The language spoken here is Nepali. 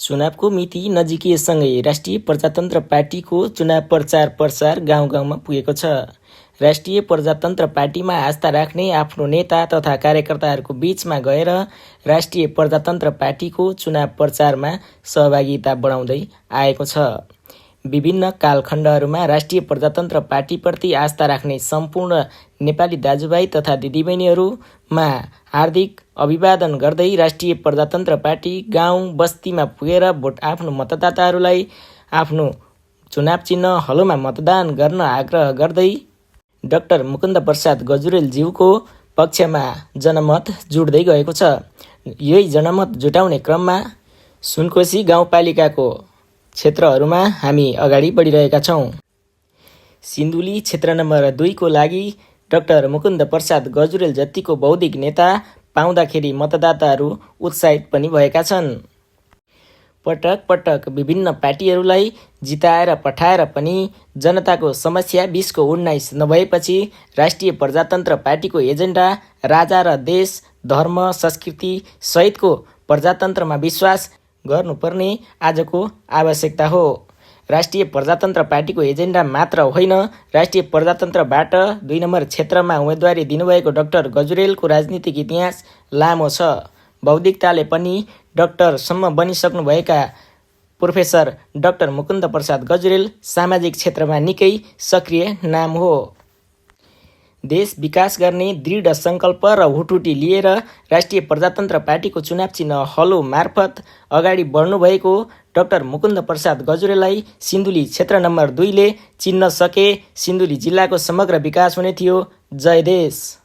चुनावको मिति नजिकिएसँगै राष्ट्रिय प्रजातन्त्र पार्टीको चुनाव प्रचार गाउँ-गाउँमा पुगेको छ। राष्ट्रिय प्रजातन्त्र पार्टीमा आस्था राख्ने आफ्नो नेता तथा कार्यकर्ताहरूको बीचमा गएर राष्ट्रिय प्रजातन्त्र पार्टीको चुनाव प्रचारमा सहभागिता बढाउँदै आएको छ। विभिन्न कालखण्डहरूमा राष्ट्रिय प्रजातन्त्र पार्टीप्रति आस्था राख्ने सम्पूर्ण नेपाली दाजुभाइ तथा दिदीबहिनीहरूमा हार्दिक अभिवादन गर्दै राष्ट्रिय प्रजातन्त्र पार्टी गाउँ बस्तीमा पुगेर आफ्नो मतदाताहरूलाई आफ्नो चुनाव चिन्ह हलोमा मतदान गर्न आग्रह गर्दै डाक्टर मुकुन्द प्रसाद गजुरेलज्यूको पक्षमा जनमत जुट्दै गएको छ। यही जनमत जुटाउने क्रममा सुनकोशी गाउँपालिकाको क्षेत्रहरूमा हामी अगाडि बढिरहेका छौँ। सिन्धुली क्षेत्र नम्बर 2 को लागि डाक्टर मुकुन्द प्रसाद गजुरेल जतिको बौद्धिक नेता पाउँदाखेरि मतदाताहरू उत्साहित पनि भएका छन्। पटक पटक विभिन्न पार्टीहरूलाई जिताएर पठाएर पनि जनताको समस्या 2019 नभएपछि राष्ट्रिय प्रजातन्त्र पार्टीको एजेन्डा राजा र देश, धर्म, संस्कृति सहितको प्रजातन्त्रमा विश्वास गर्नुपर्ने आजको आवश्यकता हो। राष्ट्रिय प्रजातन्त्र पार्टीको एजेन्डा मात्र होइन, राष्ट्रिय प्रजातन्त्रबाट 2 नम्बर क्षेत्रमा उम्मेदवारी दिनुभएको डाक्टर गजुरेलको राजनीतिक इतिहास लामो छ। बौद्धिकताले पनि डाक्टरसम्म बनिसक्नुभएका प्रोफेसर डाक्टर मुकुन्द प्रसाद गजुरेल सामाजिक क्षेत्रमा निकै सक्रिय नाम हो। देश विकास गर्ने दृढ सङ्कल्प र हुटुटी लिएर राष्ट्रिय प्रजातन्त्र पार्टीको चुनाव चिन्ह हलो मार्फत अगाडि बढ्नुभएको डाक्टर मुकुन्द प्रसाद गजुरेललाई सिन्धुली क्षेत्र नम्बर 2 ले चिन्न सके सिन्धुली जिल्लाको समग्र विकास हुने थियो। जय देश।